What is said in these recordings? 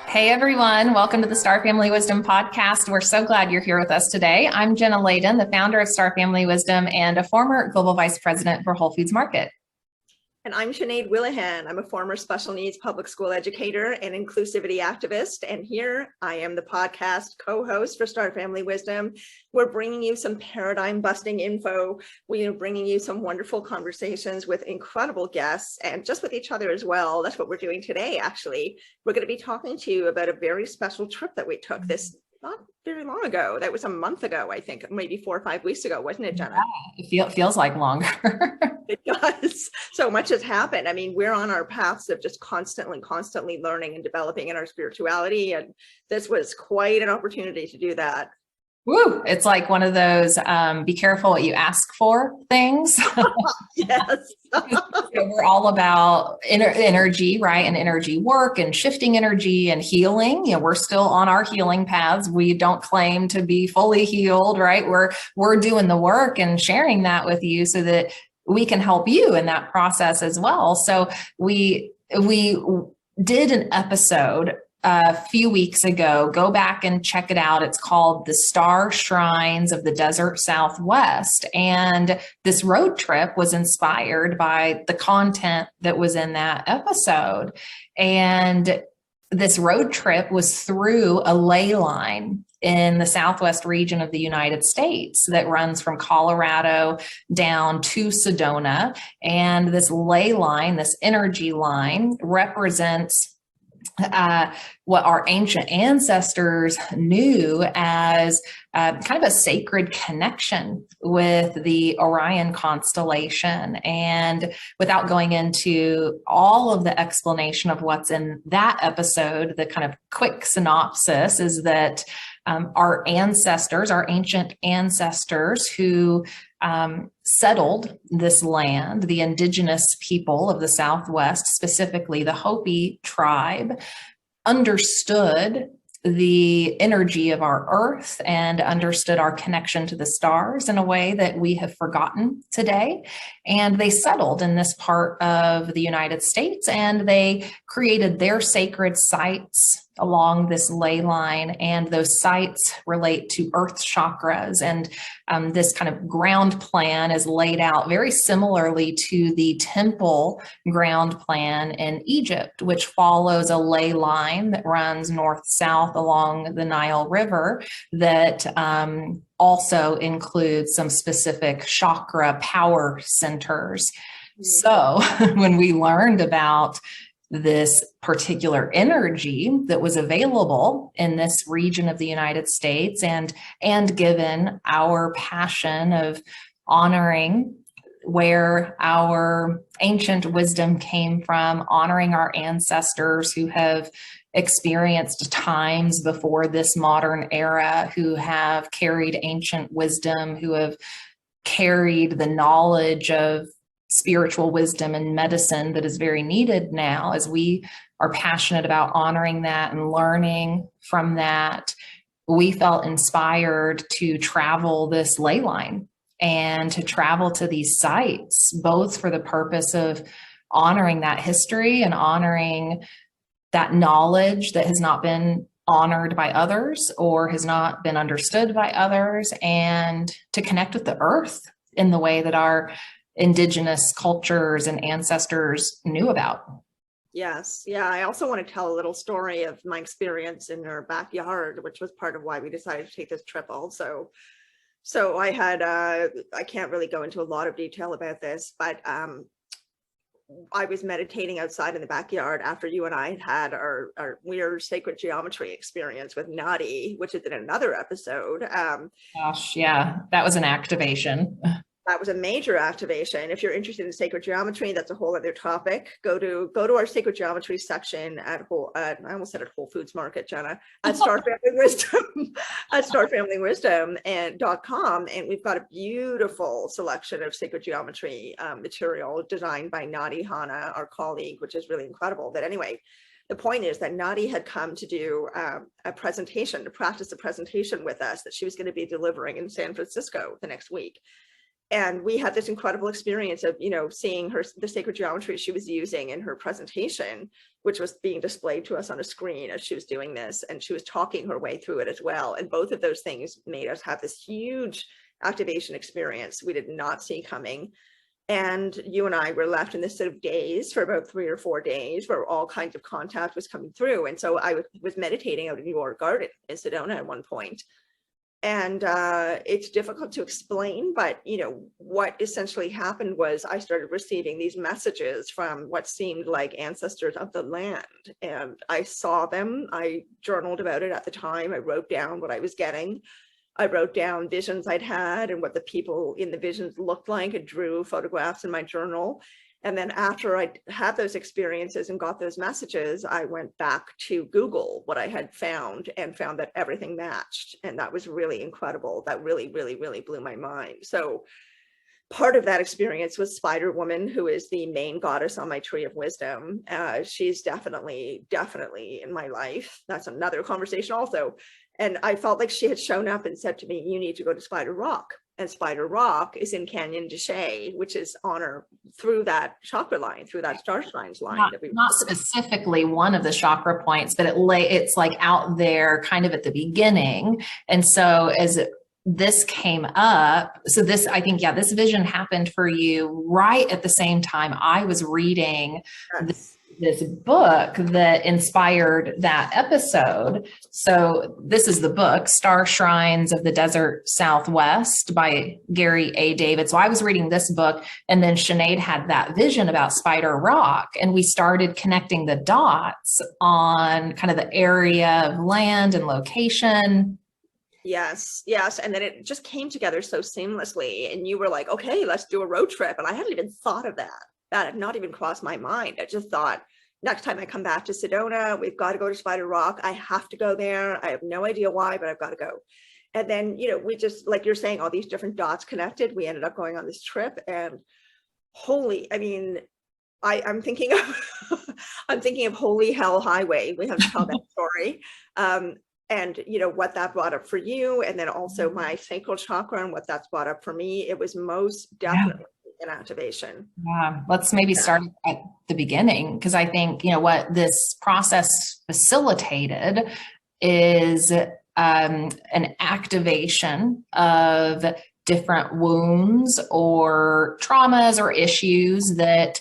Hey everyone, welcome to the Star Family Wisdom podcast. We're so glad you're here with us today. I'm Jenna Layden, the founder of Star Family Wisdom and a former global vice president for Whole Foods Market. And I'm Sinead Willihan. I'm a former special needs public school educator and inclusivity activist. And here I am the podcast co-host for Star Family Wisdom. We're bringing you some paradigm busting info. We are bringing you some wonderful conversations with incredible guests and just with each other as well. That's what we're doing today, actually. We're going to be talking to you about a very special trip that we took this not very long ago. That was a month ago, I think, maybe 4 or 5 weeks ago, wasn't it, Jenna? Yeah, it feels like longer. It does. So much has happened. I mean, we're on our paths of just constantly learning and developing in our spirituality. And this was quite an opportunity to do that. Woo! It's like one of those be careful what you ask for things. Yes. We're all about energy, right? And energy work and shifting energy and healing. We're still on our healing paths. We don't claim to be fully healed, right? We're doing the work and sharing that with you so that we can help you in that process as well. So we did an episode a few weeks ago. Go back and check it out. It's called The Star Shrines of the Desert Southwest. And this road trip was inspired by the content that was in that episode. And this road trip was through a ley line in the southwest region of the United States that runs from Colorado down to Sedona. And this ley line, this energy line, represents what our ancient ancestors knew as kind of a sacred connection with the Orion constellation. And without going into all of the explanation of what's in that episode, the kind of quick synopsis is that our ancestors, our ancient ancestors who settled this land, the indigenous people of the Southwest, specifically the Hopi tribe, understood the energy of our earth and understood our connection to the stars in a way that we have forgotten today. And they settled in this part of the United States and they created their sacred sites along this ley line. And those sites relate to earth chakras. And this kind of ground plan is laid out very similarly to the temple ground plan in Egypt, which follows a ley line that runs north-south along the Nile River that also includes some specific chakra power centers. So when we learned about this particular energy that was available in this region of the United States, and given our passion of honoring where our ancient wisdom came from, honoring our ancestors who have experienced times before this modern era, who have carried ancient wisdom, who have carried the knowledge of spiritual wisdom and medicine that is very needed now, as we are passionate about honoring that and learning from that, we felt inspired to travel this ley line and to travel to these sites, both for the purpose of honoring that history and honoring that knowledge that has not been honored by others or has not been understood by others, and to connect with the earth in the way that our indigenous cultures and ancestors knew about. Yes. Yeah. I also want to tell a little story of my experience in our backyard, which was part of why we decided to take this trip also. So I had, I can't really go into a lot of detail about this, but I was meditating outside in the backyard after you and I had our weird sacred geometry experience with Nadi, which is in another episode. Gosh, yeah, that was an activation. That was a major activation. If you're interested in sacred geometry, that's a whole other topic. Go to our sacred geometry section at I almost said at Whole Foods Market, Jenna, at Star Family Wisdom, at starfamilywisdom.com, and we've got a beautiful selection of sacred geometry material designed by Nadi Hana, our colleague, which is really incredible. But anyway, the point is that Nadi had come to do a presentation, to practice a presentation with us that she was going to be delivering in San Francisco the next week. And we had this incredible experience of, seeing the sacred geometry she was using in her presentation, which was being displayed to us on a screen as she was doing this. And she was talking her way through it as well. And both of those things made us have this huge activation experience we did not see coming. And you and I were left in this sort of daze for about 3 or 4 days where all kinds of contact was coming through. And so I was meditating out in your garden in Sedona at one point. And it's difficult to explain, but what essentially happened was I started receiving these messages from what seemed like ancestors of the land, and I saw them. I journaled about it at the time. I wrote down what I was getting. I wrote down visions I'd had and what the people in the visions looked like. I drew photographs in my journal. And then after I had those experiences and got those messages, I went back to Google what I had found and found that everything matched. And that was really incredible. That really, really, really blew my mind. So part of that experience was Spider Woman, who is the main goddess on my tree of wisdom. She's definitely in my life. That's another conversation also. And I felt like she had shown up and said to me, you need to go to Spider Rock. And Spider Rock is in Canyon de Chelly, which is on her through that chakra line, through that star signs line. Not specifically one of the chakra points, but it's like out there kind of at the beginning. And so as this came up, so this, I think, this vision happened for you right at the same time I was reading this book that inspired that episode. So this is the book, Star Shrines of the Desert Southwest by Gary A. David. So I was reading this book, and then Sinead had that vision about Spider Rock, and we started connecting the dots on kind of the area of land and location. Yes. And then it just came together so seamlessly. And you were like, okay, let's do a road trip. And I hadn't even thought of that. That had not even crossed my mind. I just thought, next time I come back to Sedona, we've got to go to Spider Rock. I have to go there. I have no idea why, but I've got to go. And then, we just, like you're saying, all these different dots connected. We ended up going on this trip, and I'm thinking of Holy Hell Highway. We have to tell that story. And what that brought up for you, and then also my sacral chakra and what that's brought up for me. It was most definitely an activation. Yeah, let's maybe start at the beginning, because I think what this process facilitated is an activation of different wounds or traumas or issues that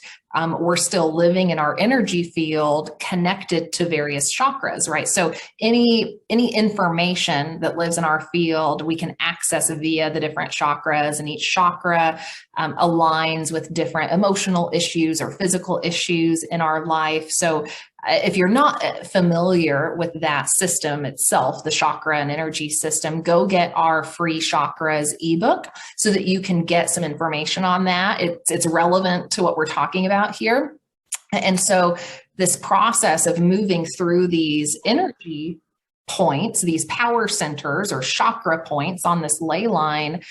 we're still living in our energy field connected to various chakras, right? So any information that lives in our field, we can access via the different chakras, and each chakra aligns with different emotional issues or physical issues in our life. So if you're not familiar with that system itself, the chakra and energy system, go get our free chakras ebook so that you can get some information on that. It's relevant to what we're talking about here. And so this process of moving through these energy points, these power centers or chakra points on this ley line,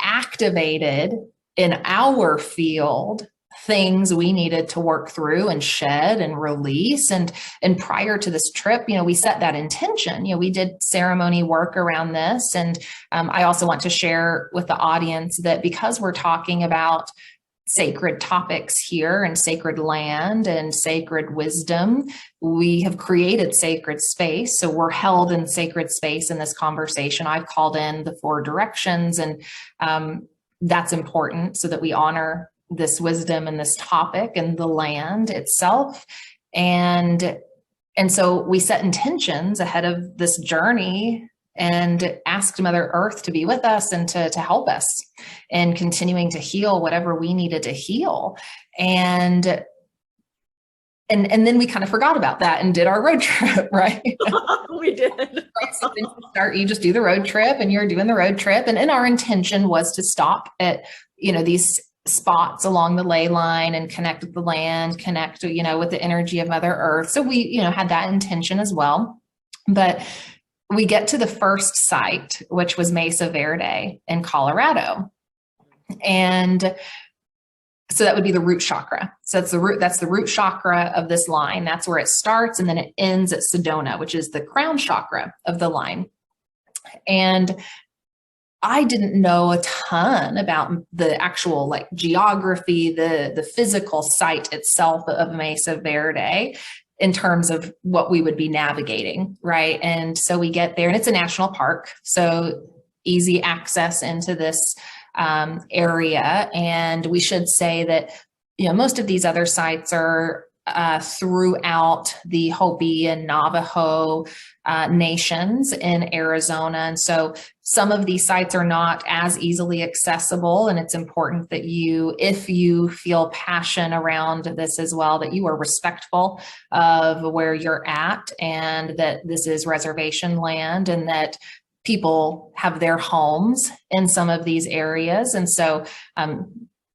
activated in our field things we needed to work through and shed and release. And prior to this trip, we set that intention. We did ceremony work around this. And I also want to share with the audience that because we're talking about sacred topics here and sacred land and sacred wisdom, we have created sacred space. So we're held in sacred space in this conversation. I've called in the 4 directions, and that's important so that we honor this wisdom and this topic and the land itself. And so we set intentions ahead of this journey and asked Mother Earth to be with us and to help us in continuing to heal whatever we needed to heal. And then we kind of forgot about that and did our road trip, right? We did. Right? So you just do the road trip, and you're doing the road trip. And our intention was to stop at, these spots along the ley line and connect with the land, connect, with the energy of Mother Earth. So we, had that intention as well. But we get to the first site, which was Mesa Verde in Colorado. And so that would be the root chakra. So that's the root chakra of this line. That's where it starts. And then it ends at Sedona, which is the crown chakra of the line. And I didn't know a ton about the actual like geography, the physical site itself of Mesa Verde in terms of what we would be navigating, right? And so we get there, and it's a national park, so easy access into this area. And we should say that, you know, most of these other sites are throughout the Hopi and Navajo nations in Arizona. And so some of these sites are not as easily accessible. And it's important that you, if you feel passion around this as well, that you are respectful of where you're at, and that this is reservation land, and that people have their homes in some of these areas. And so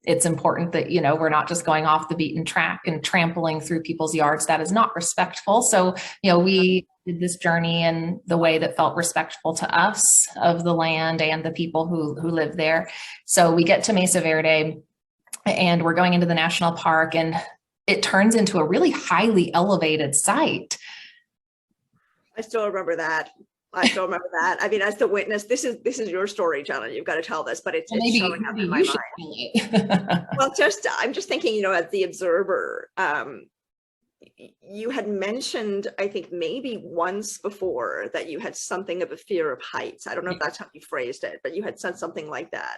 it's important that, you know, we're not just going off the beaten track and trampling through people's yards. That is not respectful. So, you know, we did this journey in the way that felt respectful to us, of the land and the people who live there. So we get to Mesa Verde, and we're going into the national park, and it turns into a really highly elevated site. I still remember that. I mean, as the witness, this is your story, Jenna. You've got to tell this, but it's showing up in my mind. Well, I'm just thinking, you know, as the observer, you had mentioned, I think maybe once before, that you had something of a fear of heights. I don't know if that's how you phrased it, but you had said something like that.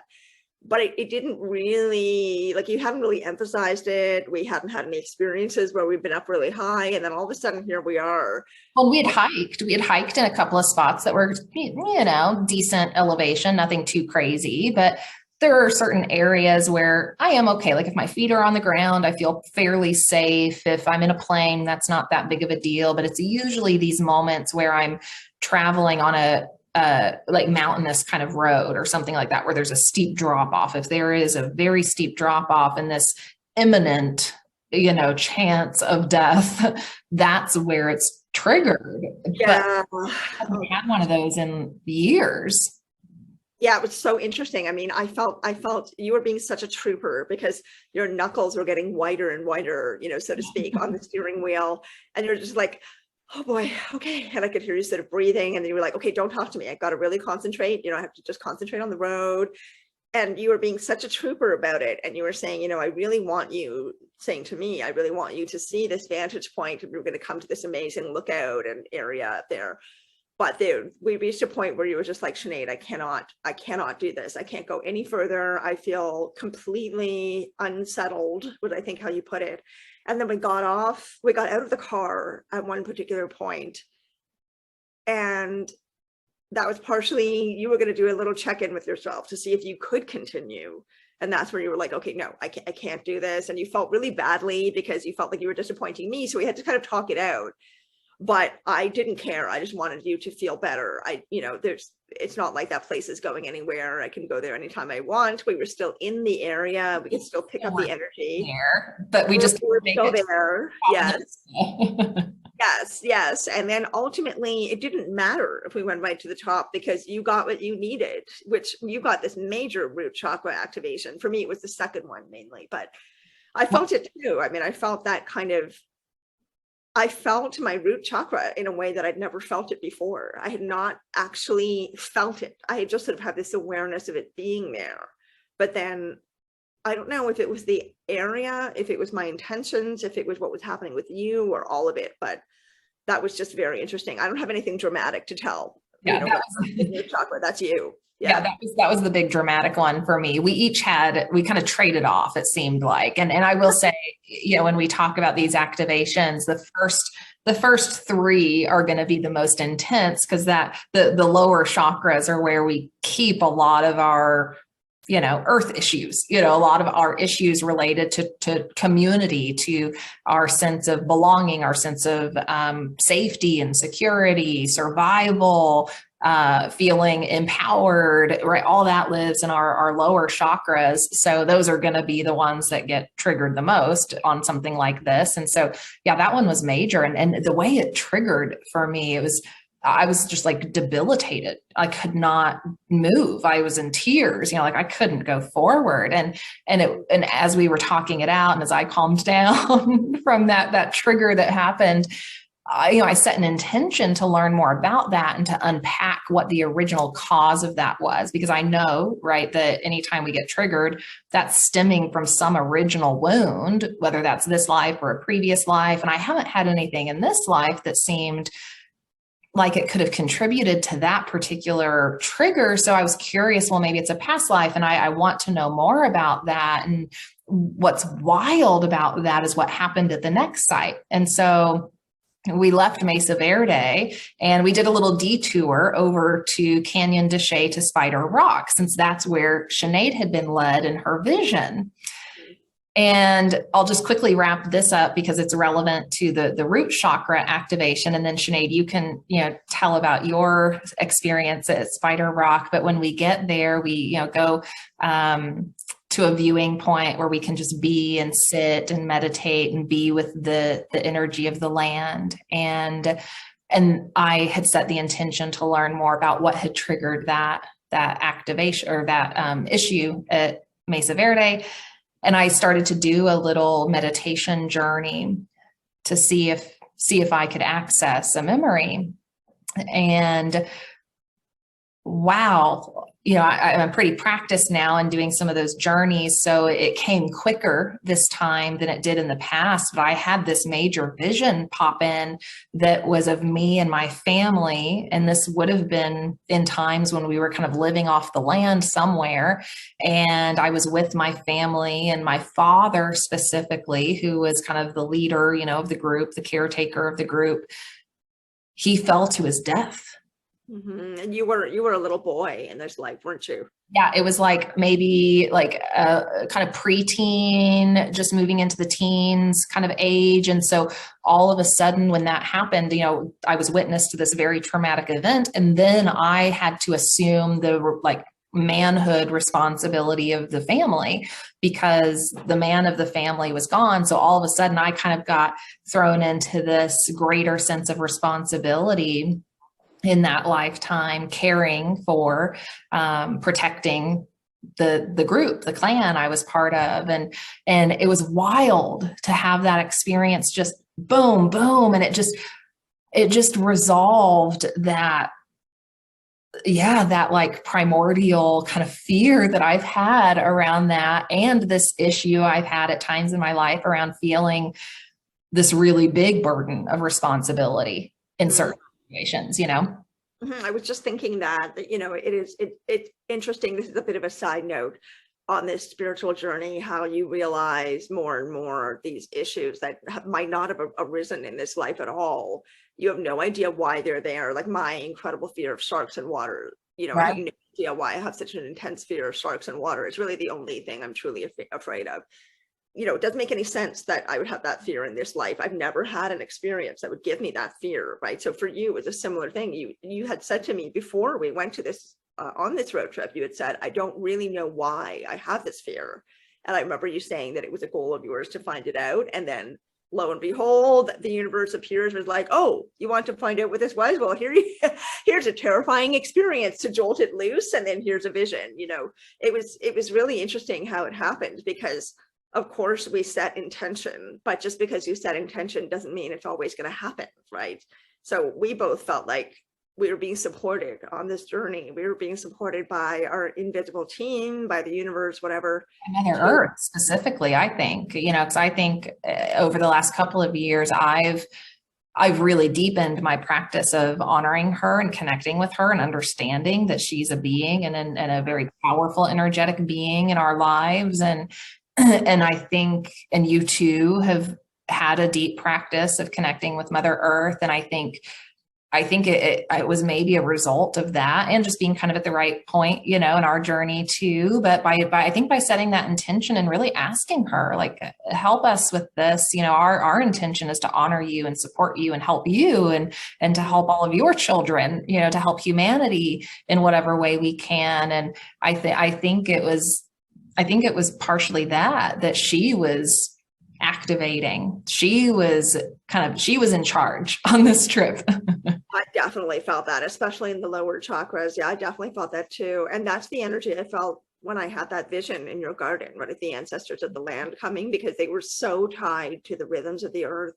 But it didn't really, like, you haven't really emphasized it. We hadn't had any experiences where we've been up really high, and then all of a sudden here we are. Well, we had hiked in a couple of spots that were, you know, decent elevation, nothing too crazy, but there are certain areas where I am okay. Like if my feet are on the ground, I feel fairly safe. If I'm in a plane, that's not that big of a deal, but it's usually these moments where I'm traveling on a like mountainous kind of road or something like that, where there's a steep drop off. If there is a very steep drop off and this imminent, you know, chance of death, that's where it's triggered. Yeah. But I haven't had one of those in years. Yeah, it was so interesting. I mean, I felt you were being such a trooper, because your knuckles were getting whiter and whiter, you know, so to speak, on the steering wheel. And you're just like, oh boy, okay. And I could hear you sort of breathing, and then you were like, okay, don't talk to me. I've got to really concentrate. You know, I have to just concentrate on the road. And you were being such a trooper about it. And you were saying, you know, I really want you, saying to me, I really want you to see this vantage point. We're going to come to this amazing lookout and area up there. But there, we reached a point where you were just like, Sinead, I cannot do this. I can't go any further. I feel completely unsettled, was I think how you put it. And then we got out of the car at one particular point, and that was partially, you were going to do a little check-in with yourself to see if you could continue. And that's where you were like, okay, no, I can't do this. And you felt really badly because you felt like you were disappointing me. So we had to kind of talk it out. But I didn't care. I just wanted you to feel better. You know, it's not like that place is going anywhere. I can go there anytime I want. We were still in the area. We could still pick up the energy. But we just were still there. Yes. Yes. And then ultimately it didn't matter if we went right to the top, because you got what you needed, which you got this major root chakra activation. For me, it was the second one mainly, but I felt it too. I mean, I felt that kind of, I felt my root chakra in a way that I'd never felt it before. I had not actually felt it. I had just sort of had this awareness of it being there. But then I don't know if it was the area, if it was my intentions, if it was what was happening with you, or all of it. But that was just very interesting. I don't have anything dramatic to tell. Yeah, you know, root chakra, that's you. Yeah, that was the big dramatic one for me. We kind of traded off, it seemed like. And I will say, you know, when we talk about these activations, the first three are going to be the most intense, because that the lower chakras are where we keep a lot of our, you know, earth issues, you know, a lot of our issues related to community, to our sense of belonging, our sense of safety and security, survival, feeling empowered, right? All that lives in our lower chakras. So those are going to be the ones that get triggered the most on something like this. And so, yeah, that one was major. And the way it triggered for me, I was just like debilitated. I could not move. I was in tears, you know, like I couldn't go forward. And as we were talking it out, and as I calmed down from that trigger that happened, I set an intention to learn more about that and to unpack what the original cause of that was, because I know, right, that anytime we get triggered, that's stemming from some original wound, whether that's this life or a previous life. And I haven't had anything in this life that seemed like it could have contributed to that particular trigger. So I was curious, well, maybe it's a past life, and I want to know more about that. And what's wild about that is what happened at the next site. And so we left Mesa Verde and we did a little detour over to Canyon de Chelly to Spider Rock, since that's where Sinead had been led in her vision. And I'll just quickly wrap this up because it's relevant to the root chakra activation. And then Sinead, you can, tell about your experience at Spider Rock. But when we get there, we, go to a viewing point where we can just be and sit and meditate and be with the energy of the land. And I had set the intention to learn more about what had triggered that activation or that issue at Mesa Verde. And I started to do a little meditation journey to see if I could access a memory. And wow, I'm pretty practiced now in doing some of those journeys. So it came quicker this time than it did in the past. But I had this major vision pop in that was of me and my family. And this would have been in times when we were kind of living off the land somewhere. And I was with my family and my father specifically, who was kind of the leader, of the group, the caretaker of the group. He fell to his death. Mm-hmm. And you were a little boy in this life, weren't you? Yeah, it was like maybe like a kind of preteen, just moving into the teens kind of age. And so all of a sudden when that happened, I was witness to this very traumatic event. And then I had to assume the manhood responsibility of the family because the man of the family was gone. So all of a sudden I kind of got thrown into this greater sense of responsibility in that lifetime, caring for, protecting the group, the clan I was part of. And it was wild to have that experience, just boom, boom. And it just resolved that, that like primordial kind of fear that I've had around that. And this issue I've had at times in my life around feeling this really big burden of responsibility in certain situations, I was just thinking that, it's interesting. This is a bit of a side note on this spiritual journey, how you realize more and more these issues that might not have arisen in this life at all. You have no idea why they're there. Like my incredible fear of sharks and water, right. I have no idea why I have such an intense fear of sharks and water. It's really the only thing I'm truly afraid of. It doesn't make any sense that I would have that fear in this life. I've never had an experience that would give me that fear, right? So for you, it's a similar thing. You had said to me before we went to this, on this road trip, you had said, I don't really know why I have this fear. And I remember you saying that it was a goal of yours to find it out. And then lo and behold, the universe appears, was like, oh, you want to find out what this was? Well, here's a terrifying experience to jolt it loose. And then here's a vision. It was really interesting how it happened, because of course we set intention, but just because you set intention doesn't mean it's always going to happen, right? So we both felt like we were being supported on this journey. We were being supported by our invisible team, by the universe, whatever. Mother Earth specifically, I think, because I think over the last couple of years, I've really deepened my practice of honoring her and connecting with her and understanding that she's a being and a very powerful, energetic being in our lives. And I think, and you too have had a deep practice of connecting with Mother Earth. And I think it was maybe a result of that and just being kind of at the right point, in our journey too. But I think by setting that intention and really asking her, like, help us with this, our intention is to honor you and support you and help you and to help all of your children, to help humanity in whatever way we can. And I think it was partially that she was activating. She was in charge on this trip. I definitely felt that, especially in the lower chakras. Yeah, I definitely felt that too. And that's the energy I felt when I had that vision in your garden, right? The ancestors of the land coming, because they were so tied to the rhythms of the earth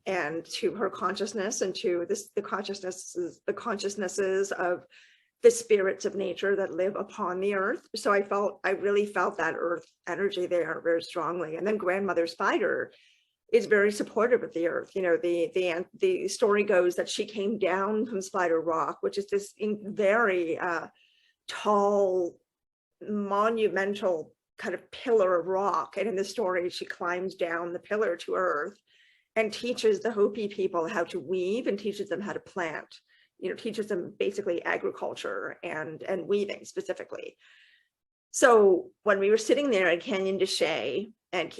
and to her consciousness and to the consciousnesses of the spirits of nature that live upon the earth. So I really felt that earth energy there very strongly. And then grandmother spider is very supportive of the earth. You know, the story goes that she came down from Spider Rock, which is this very tall, monumental kind of pillar of rock. And in the story, she climbs down the pillar to earth and teaches the Hopi people how to weave and teaches them how to plant. You know, teaches them basically agriculture and weaving specifically. So when we were sitting there at Canyon de Chelly, and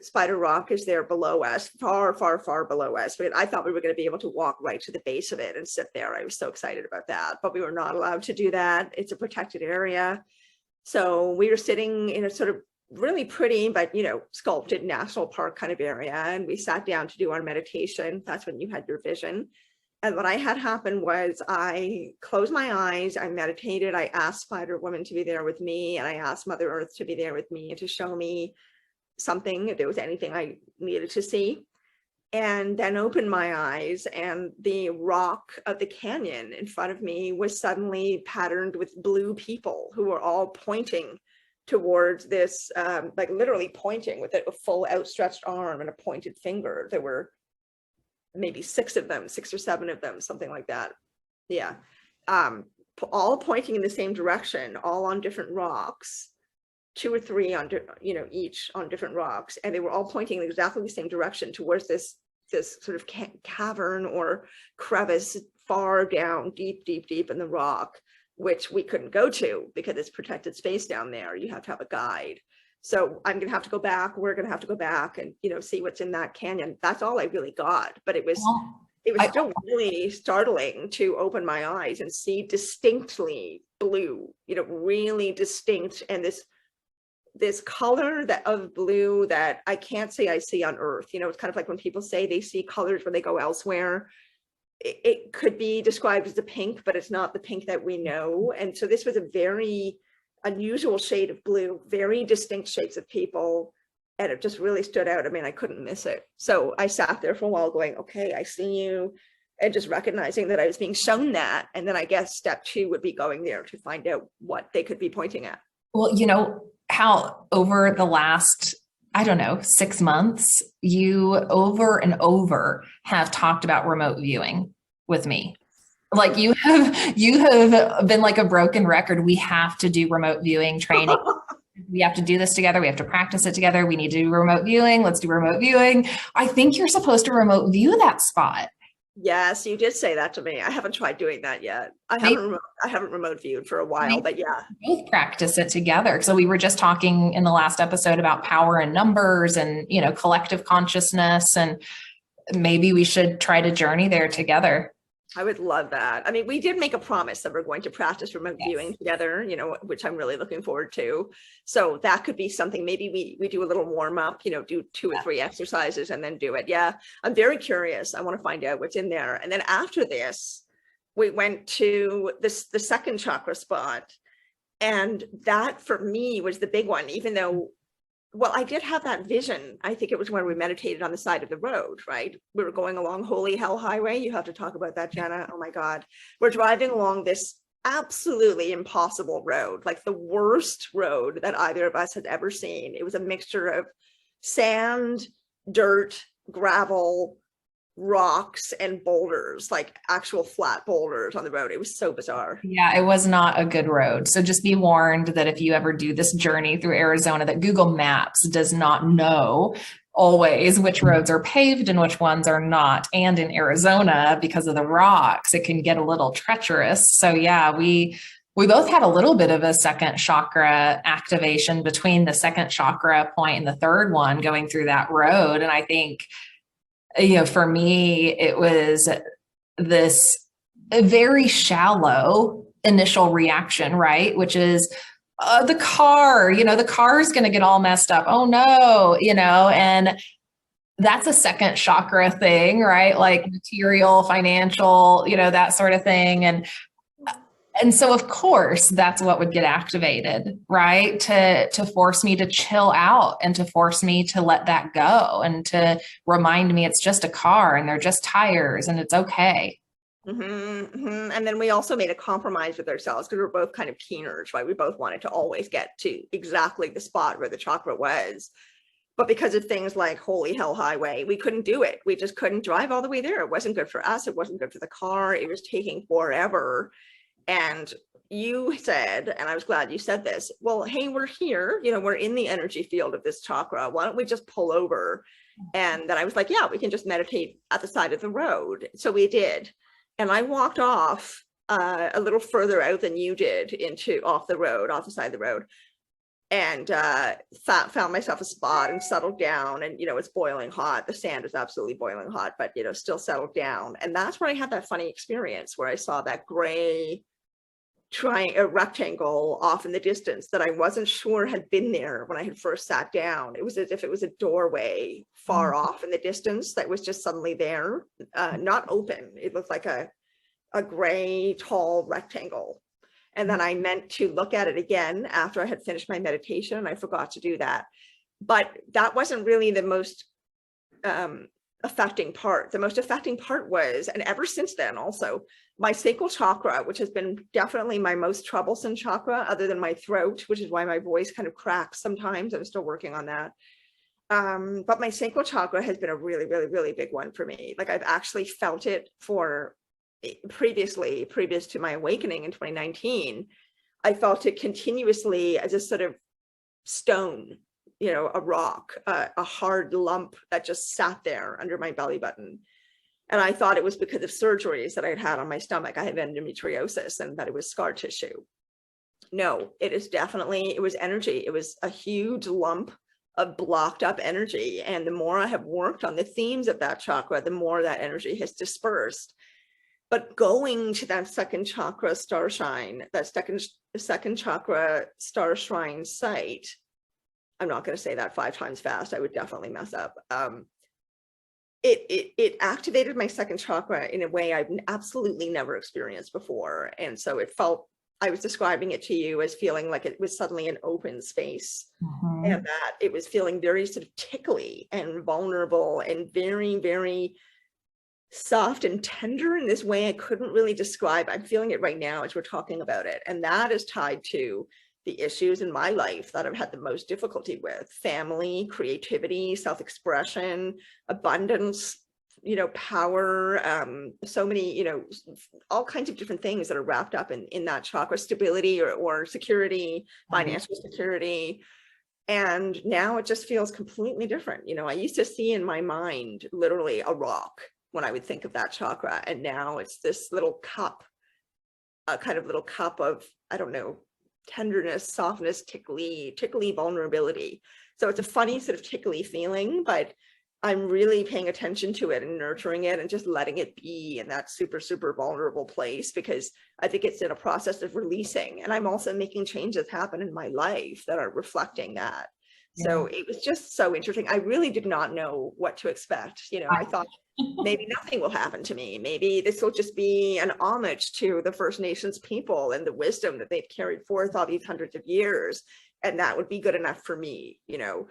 Spider Rock is there below us, far, far, far below us. But I thought we were going to be able to walk right to the base of it and sit there. I was so excited about that, but we were not allowed to do that. It's a protected area. So we were sitting in a sort of really pretty, but, you know, sculpted national park kind of area. And we sat down to do our meditation. That's when you had your vision. And what I had happen was I closed my eyes, I meditated, I asked Spider Woman to be there with me, and I asked Mother Earth to be there with me and to show me something, if there was anything I needed to see. And then opened my eyes, and the rock of the canyon in front of me was suddenly patterned with blue people who were all pointing towards this, like literally pointing with a full outstretched arm and a pointed finger. There were maybe 6 of them, 6 or 7 of them, something like that. Yeah. All pointing in the same direction, all on different rocks, 2 or 3 on, you know, each on different rocks. And they were all pointing in exactly the same direction towards this sort of cavern or crevice far down, deep, deep, deep in the rock, which we couldn't go to because it's protected space down there. You have to have a guide. So I'm going to have to go back. We're going to have to go back and, you know, see what's in that canyon. That's all I really got. But it was still really startling to open my eyes and see distinctly blue, you know, really distinct. And this color of blue that I can't say I see on Earth. You know, it's kind of like when people say they see colors when they go elsewhere. It could be described as a pink, but it's not the pink that we know. And so this was a very unusual shade of blue, very distinct shapes of people, and it just really stood out. I mean, I couldn't miss it. So I sat there for a while going, okay, I see you, and just recognizing that I was being shown that. And then I guess step 2 would be going there to find out what they could be pointing at. Well, you know, how over the last, I don't know, 6 months, you over and over have talked about remote viewing with me. Like you have been like a broken record. We have to do remote viewing training. We have to do this together. We have to practice it together. We need to do remote viewing. Let's do remote viewing. I think you're supposed to remote view that spot. Yes, you did say that to me. I haven't tried doing that yet. I haven't remote viewed for a while, but yeah. Both practice it together. So we were just talking in the last episode about power in numbers and, you know, collective consciousness, and maybe we should try to journey there together. I would love that. I mean, we did make a promise that we're going to practice remote viewing together, you know, which I'm really looking forward to. So that could be something, maybe we do a little warm up, you know, do 2 or 3 exercises and then do it. Yeah, I'm very curious. I want to find out what's in there. And then after this, we went to the second chakra spot. And that for me was the big one, even though, well, I did have that vision. I think it was when we meditated on the side of the road, right? We were going along Holy Hell Highway. You have to talk about that, Jenna. Oh my God. We're driving along this absolutely impossible road, like the worst road that either of us had ever seen. It was a mixture of sand, dirt, gravel, rocks, and boulders, like actual flat boulders on the road. It was so bizarre. Yeah, it was not a good road. So just be warned that if you ever do this journey through Arizona, that Google Maps does not know always which roads are paved and which ones are not. And in Arizona, because of the rocks, it can get a little treacherous. So yeah, we both had a little bit of a second chakra activation between the second chakra point and the third one going through that road. And I think, you know, for me, it was this very shallow initial reaction, right? Which is the car, you know, the car is going to get all messed up. Oh no, you know, and that's a second chakra thing, right? Like material, financial, you know, that sort of thing. And And so of course that's what would get activated, right? To force me to chill out and to force me to let that go and to remind me it's just a car and they're just tires and it's okay. And then we also made a compromise with ourselves because we're both kind of keeners, right? We both wanted to always get to exactly the spot where the chakra was. But because of things like Holy Hell Highway, we couldn't do it. We just couldn't drive all the way there. It wasn't good for us. It wasn't good for the car. It was taking forever. And you said, and I was glad you said this, well, hey, we're here, we're in the energy field of this chakra. Why don't we just pull over? And then I was like, yeah, we can just meditate at the side of the road. So we did. And I walked off a little further out than you did off the side of the road. And found myself a spot and settled down, and it's boiling hot. The sand is absolutely boiling hot, but still settled down. And that's where I had that funny experience where I saw that gray a rectangle off in the distance that I wasn't sure had been there when I had first sat down. It was as if it was a doorway far off in the distance that was just suddenly there, not open. It looked like a gray tall rectangle. And then I meant to look at it again after I had finished my meditation, and I forgot to do that. But that wasn't really the most affecting part. The most affecting part was, and ever since then also, my sacral chakra, which has been definitely my most troublesome chakra other than my throat, which is why my voice kind of cracks sometimes. I'm still working on that. But my sacral chakra has been a really, really, really big one for me. Like I've actually felt it previous to my awakening in 2019, I felt it continuously as a sort of stone, a rock, a hard lump that just sat there under my belly button. And I thought it was because of surgeries that I had on my stomach. I had endometriosis and that it was scar tissue. No, it was energy. It was a huge lump of blocked up energy. And the more I have worked on the themes of that chakra, the more that energy has dispersed. But going to that second chakra star shine, that second chakra star shrine site, I'm not going to say that 5 times fast. I would definitely mess up. It activated my second chakra in a way I've absolutely never experienced before. And so it felt, I was describing it to you as feeling like it was suddenly an open space, and that it was feeling very sort of tickly and vulnerable and very, very soft and tender in this way I couldn't really describe. I'm feeling it right now as we're talking about it. And that is tied to the issues in my life that I've had the most difficulty with: family, creativity, self-expression, abundance, power, so many, all kinds of different things that are wrapped up in that chakra: stability or security, financial security. And now it just feels completely different. I used to see in my mind literally a rock when I would think of that chakra. And now it's this little cup, a kind of little cup of, I don't know, tenderness, softness, tickly vulnerability. So it's a funny sort of tickly feeling, but I'm really paying attention to it and nurturing it and just letting it be in that super, super vulnerable place, because I think it's in a process of releasing. And I'm also making changes happen in my life that are reflecting that. Yeah. So it was just so interesting. I really did not know what to expect. I thought maybe nothing will happen to me. Maybe this will just be an homage to the First Nations people and the wisdom that they've carried forth all these hundreds of years. And that would be good enough for me, even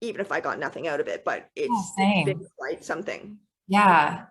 if I got nothing out of it, but it's been quite something. Yeah.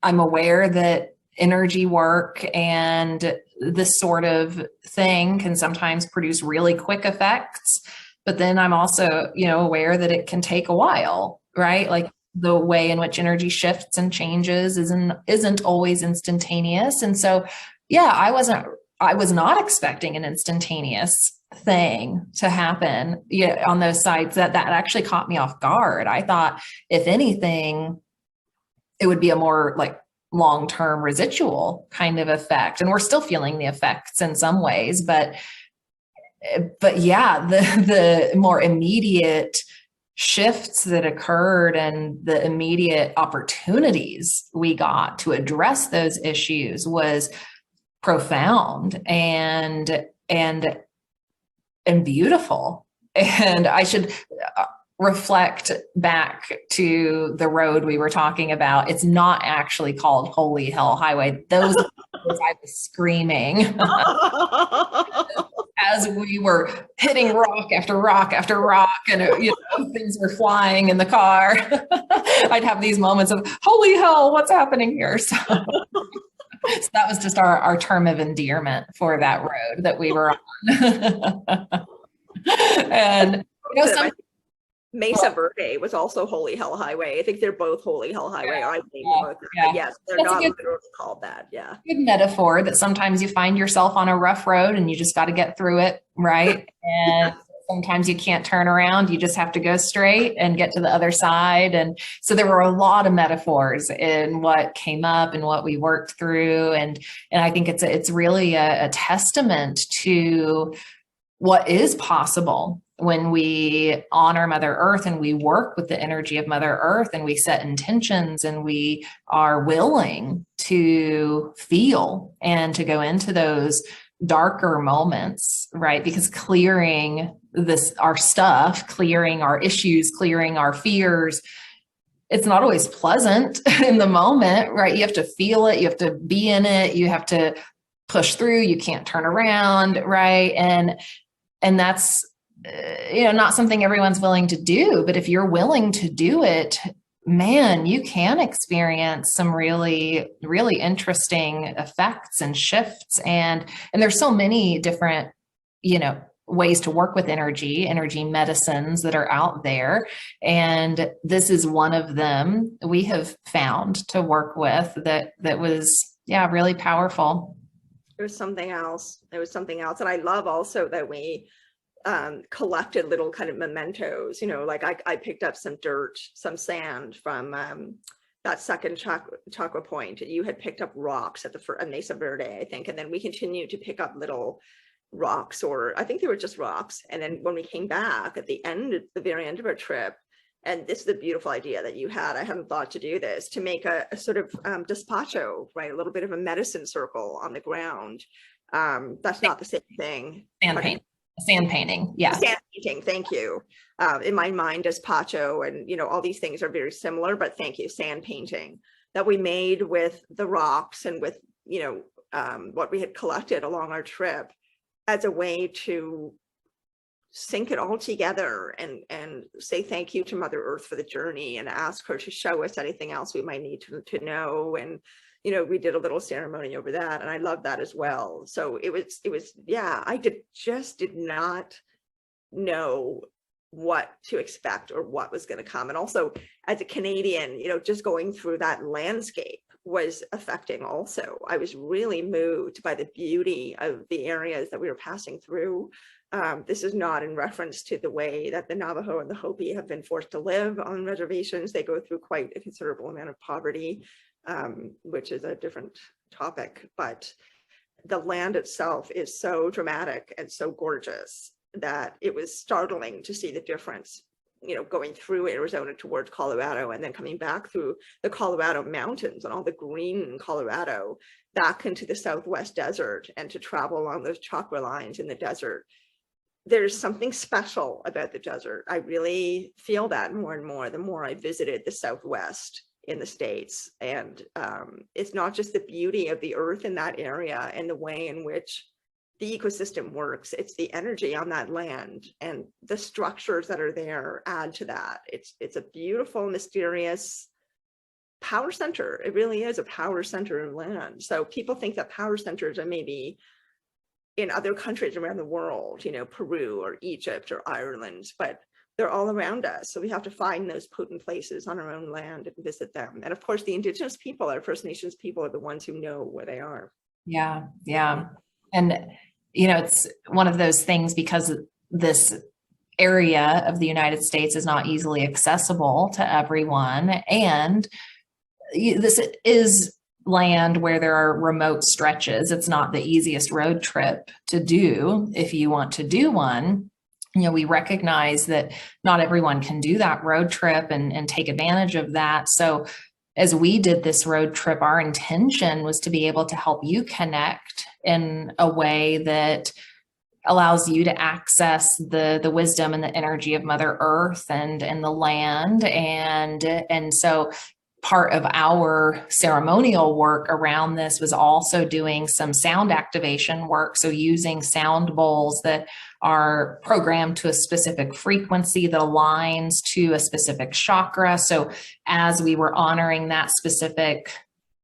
I'm aware that energy work and this sort of thing can sometimes produce really quick effects, but then I'm also, aware that it can take a while, right? Like the way in which energy shifts and changes isn't always instantaneous. And so, yeah, I was not expecting an instantaneous thing to happen on those sites. That actually caught me off guard. I thought, if anything, it would be a more like long-term residual kind of effect. And we're still feeling the effects in some ways, but yeah, the more immediate shifts that occurred and the immediate opportunities we got to address those issues was profound and beautiful. And I should reflect back to the road we were talking about. It's not actually called Holy Hell Highway. Those I was screaming as we were hitting rock after rock after rock, and things were flying in the car. I'd have these moments of, holy hell, what's happening here? So that was just our term of endearment for that road that we were on. And some Mesa Verde was also Holy Hell Highway. I think they're both Holy Hell Highway. Yes, they're That's not literally called that. Yeah. Good metaphor that sometimes you find yourself on a rough road and you just got to get through it, right? And sometimes you can't turn around. You just have to go straight and get to the other side. And so there were a lot of metaphors in what came up and what we worked through. And I think it's really a testament to what is possible when we honor Mother Earth and we work with the energy of Mother Earth and we set intentions and we are willing to feel and to go into those darker moments, right? Because clearing our stuff, clearing our issues, clearing our fears, it's not always pleasant in the moment, right? You have to feel it. You have to be in it. You have to push through. You can't turn around, right? And that's, not something everyone's willing to do, but if you're willing to do it, man, you can experience some really, really interesting effects and shifts. And there's so many different, ways to work with energy medicines that are out there. And this is one of them we have found to work with that was, really powerful. There was something else. And I love also that we collected little kind of mementos, like I picked up some dirt, some sand from that second chakra point. You had picked up rocks at Mesa Verde, I think. And then we continued to pick up little rocks, or I think they were just rocks. And then when we came back at the very end of our trip, and this is a beautiful idea that you had, I hadn't thought to do this, to make a sort of despacho, right? A little bit of a medicine circle on the ground. That's not the same thing. Sand painting. Yeah. Sand painting. Thank you. In my mind, despacho and, all these things are very similar, but thank you. Sand painting that we made with the rocks and with, what we had collected along our trip as a way to sync it all together and say thank you to Mother Earth for the journey and ask her to show us anything else we might need to know. And we did a little ceremony over that, and I love that as well. So it was, I did not know what to expect or what was going to come. And also as a Canadian, just going through that landscape was affecting also. I was really moved by the beauty of the areas that we were passing through. This is not in reference to the way that the Navajo and the Hopi have been forced to live on reservations. They go through quite a considerable amount of poverty, which is a different topic, but the land itself is so dramatic and so gorgeous that it was startling to see the difference, going through Arizona towards Colorado and then coming back through the Colorado mountains and all the green in Colorado back into the Southwest desert, and to travel along those chakra lines in the desert. There's something special about the desert. I really feel that more and more the more I visited the Southwest in the States. And it's not just the beauty of the earth in that area and the way in which the ecosystem works, it's the energy on that land, and the structures that are there add to that. It's a beautiful, mysterious power center. It really is a power center of land. So people think that power centers are maybe in other countries around the world, Peru or Egypt or Ireland, but they're all around us. So we have to find those potent places on our own land and visit them. And of course, the Indigenous people, our First Nations people, are the ones who know where they are. Yeah. And, it's one of those things, because this area of the United States is not easily accessible to everyone. And this is land where there are remote stretches. It's not the easiest road trip to do if you want to do one. We recognize that not everyone can do that road trip and take advantage of that. So as we did this road trip, our intention was to be able to help you connect in a way that allows you to access the wisdom and the energy of Mother Earth and the land. And so part of our ceremonial work around this was also doing some sound activation work. So using sound bowls that are programmed to a specific frequency that aligns to a specific chakra. So as we were honoring that specific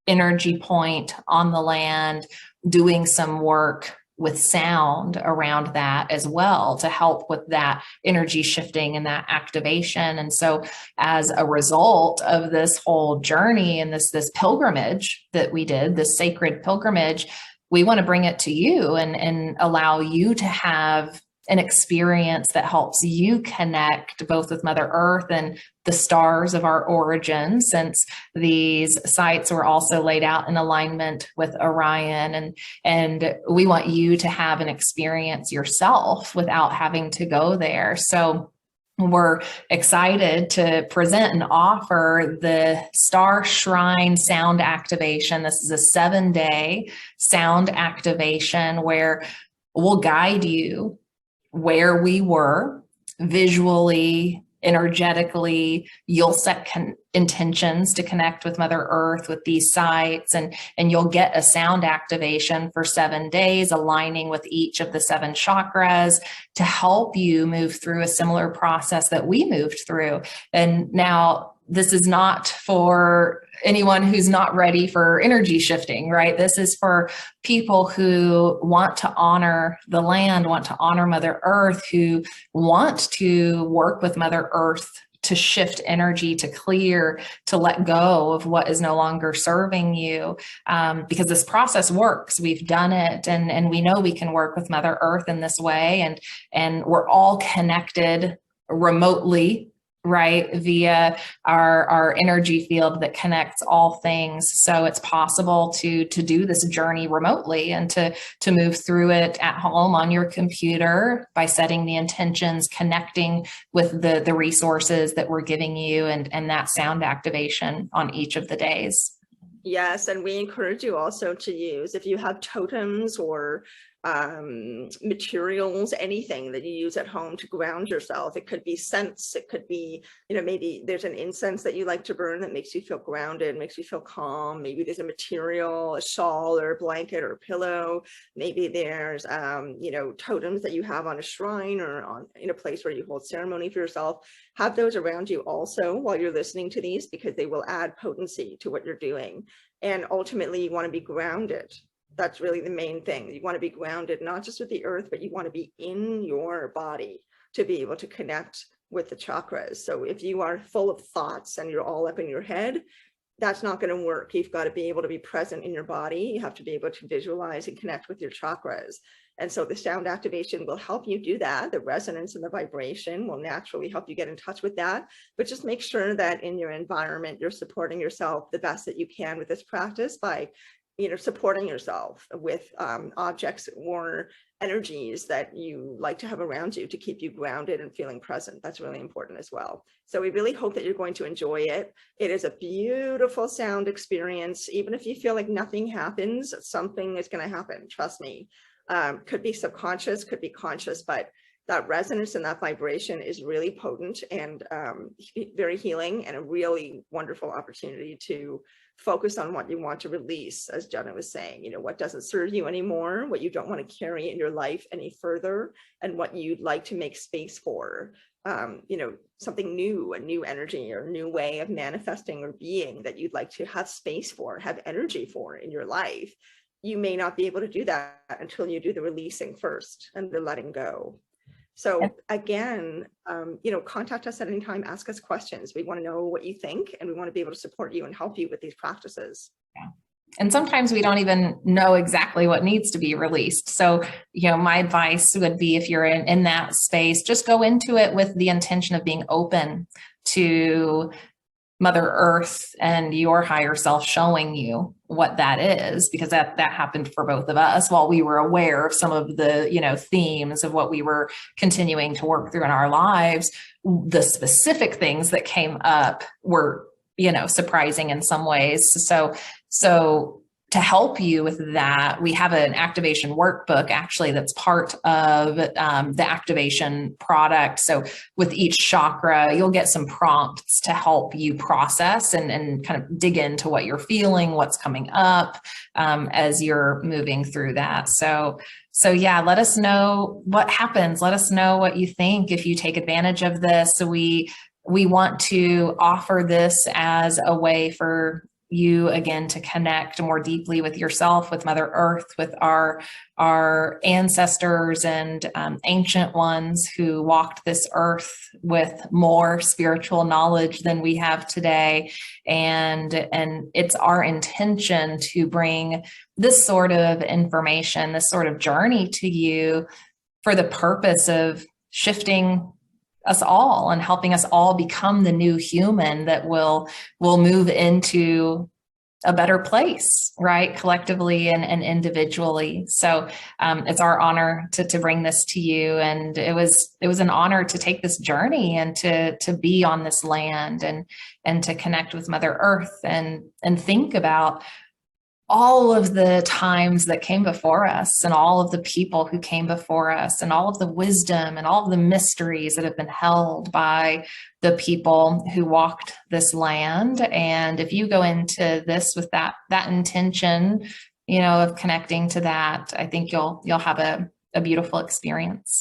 energy point on the land, doing some work with sound around that as well to help with that energy shifting and that activation. And so as a result of this whole journey and this pilgrimage that we did, this sacred pilgrimage, we want to bring it to you and allow you to have an experience that helps you connect both with Mother Earth and the stars of our origin, since these sites were also laid out in alignment with Orion. And we want you to have an experience yourself without having to go there. So we're excited to present and offer the Star Shrine Sound Activation. This is a 7-day sound activation where we'll guide you where we were visually, energetically. You'll set intentions to connect with Mother Earth with these sites, and you'll get a sound activation for 7 days, aligning with each of the 7 chakras to help you move through a similar process that we moved through. And now this is not for anyone who's not ready for energy shifting, right? This is for people who want to honor the land, want to honor Mother Earth, who want to work with Mother Earth to shift energy, to clear, to let go of what is no longer serving you, because this process works. We've done it, and we know we can work with Mother Earth in this way, and we're all connected remotely, right, via our energy field that connects all things. So it's possible to do this journey remotely and to move through it at home on your computer by setting the intentions, connecting with the resources that we're giving you, and that sound activation on each of the days. Yes, and we encourage you also to use, if you have totems or materials, anything that you use at home to ground yourself. It could be scents, it could be, maybe there's an incense that you like to burn that makes you feel grounded, makes you feel calm. Maybe there's a material, a shawl or a blanket or a pillow. Maybe there's, totems that you have on a shrine or in a place where you hold ceremony for yourself. Have those around you also while you're listening to these, because they will add potency to what you're doing. And ultimately, you want to be grounded. That's really the main thing. You want to be grounded, not just with the earth, but you want to be in your body to be able to connect with the chakras. So if you are full of thoughts and you're all up in your head, that's not going to work. You've got to be able to be present in your body. You have to be able to visualize and connect with your chakras. And so the sound activation will help you do that. The resonance and the vibration will naturally help you get in touch with that. But just make sure that in your environment, you're supporting yourself the best that you can with this practice by supporting yourself with objects or energies that you like to have around you to keep you grounded and feeling present. That's really important as well. So we really hope that you're going to enjoy it. It is a beautiful sound experience. Even if you feel like nothing happens, something is going to happen. Trust me. Could be subconscious, could be conscious, but that resonance and that vibration is really potent and very healing, and a really wonderful opportunity to focus on what you want to release, as Jenna was saying, what doesn't serve you anymore, what you don't want to carry in your life any further, and what you'd like to make space for, something new, a new energy or a new way of manifesting or being that you'd like to have space for, have energy for in your life. You may not be able to do that until you do the releasing first and the letting go. So again, contact us at any time, ask us questions. We want to know what you think, and we want to be able to support you and help you with these practices. Yeah. And sometimes we don't even know exactly what needs to be released. So, my advice would be, if you're in that space, just go into it with the intention of being open to Mother Earth and your higher self showing you what that is, because that happened for both of us. While we were aware of some of the, themes of what we were continuing to work through in our lives, the specific things that came up were, surprising in some ways. So to help you with that, we have an activation workbook actually that's part of the activation product. So with each chakra, you'll get some prompts to help you process and kind of dig into what you're feeling, what's coming up as you're moving through that. So yeah, let us know what happens. Let us know what you think if you take advantage of this. So we want to offer this as a way for you again to connect more deeply with yourself, with Mother Earth, with our ancestors and ancient ones who walked this earth with more spiritual knowledge than we have today. And it's our intention to bring this sort of information, this sort of journey to you for the purpose of shifting us all and helping us all become the new human that will move into a better place, right? Collectively and individually. So it's our honor to bring this to you. And it was an honor to take this journey and to be on this land and to connect with Mother Earth and think about all of the times that came before us and all of the people who came before us and all of the wisdom and all of the mysteries that have been held by the people who walked this land. And if you go into this with that intention, of connecting to that, I think you'll have a beautiful experience.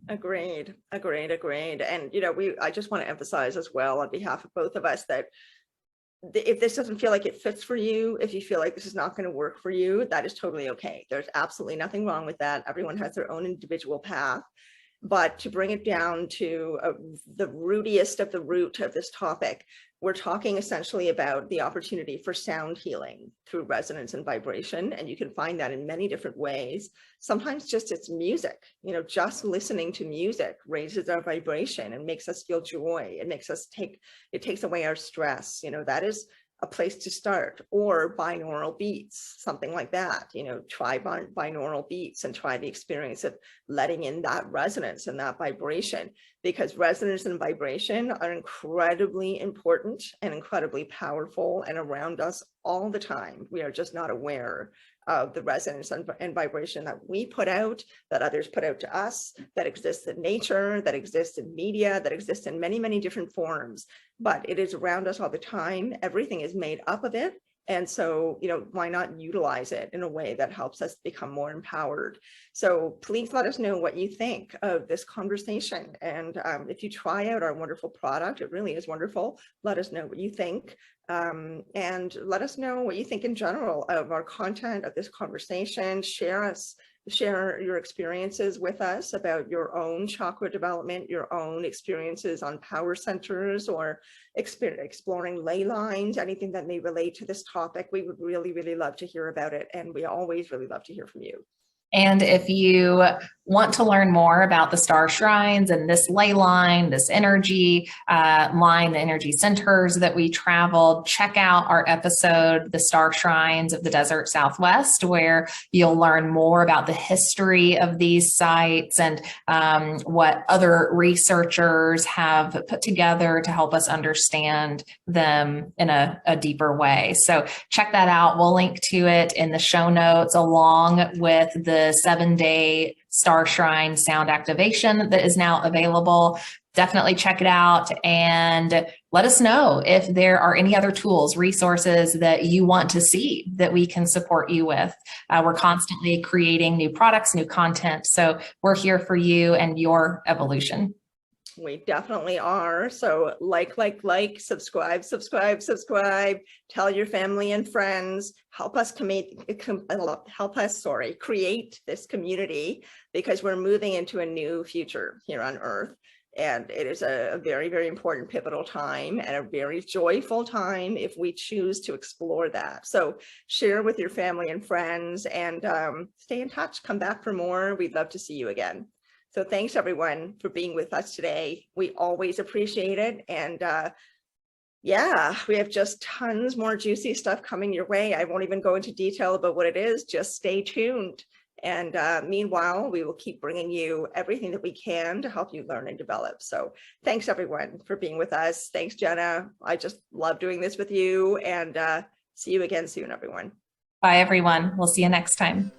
Agreed. And, I just want to emphasize as well on behalf of both of us that if this doesn't feel like it fits for you, if you feel like this is not going to work for you, that is totally okay. There's absolutely nothing wrong with that. Everyone has their own individual path. But to bring it down to the rootiest of the root of this topic, we're talking essentially about the opportunity for sound healing through resonance and vibration. And you can find that in many different ways. Sometimes just it's music, just listening to music raises our vibration and makes us feel joy. It takes away our stress. That is a place to start. Or binaural beats, something like that. Try binaural beats and try the experience of letting in that resonance and that vibration, because resonance and vibration are incredibly important and incredibly powerful and around us all the time. We are just not aware of the resonance and vibration that we put out, that others put out to us, that exists in nature, that exists in media, that exists in many, many different forms. But it is around us all the time. Everything is made up of it. And so, why not utilize it in a way that helps us become more empowered? So please let us know what you think of this conversation. And if you try out our wonderful product, it really is wonderful. Let us know what you think. And let us know what you think in general of our content, of this conversation. Share your experiences with us about your own chakra development, your own experiences on power centers, or exploring ley lines, anything that may relate to this topic. We would really, really love to hear about it. And we always really love to hear from you. And if you want to learn more about the star shrines and this ley line, this energy line, the energy centers that we traveled, check out our episode, The Star Shrines of the Desert Southwest, where you'll learn more about the history of these sites and what other researchers have put together to help us understand them in a deeper way. So check that out. We'll link to it in the show notes, along with the 7-day Star Shrine sound activation that is now available. Definitely check it out and let us know if there are any other tools, resources that you want to see that we can support you with. We're constantly creating new products, new content. So we're here for you and your evolution. We definitely are. So like, subscribe, tell your family and friends, help us create this community, because we're moving into a new future here on Earth. And it is a very, very important pivotal time and a very joyful time if we choose to explore that. So share with your family and friends and stay in touch. Come back for more. We'd love to see you again. So thanks everyone for being with us today. We always appreciate it. And yeah, we have just tons more juicy stuff coming your way. I won't even go into detail about what it is. Just stay tuned. And meanwhile, we will keep bringing you everything that we can to help you learn and develop. So thanks everyone for being with us. Thanks, Jenna. I just love doing this with you, and see you again soon, everyone. Bye, everyone. We'll see you next time.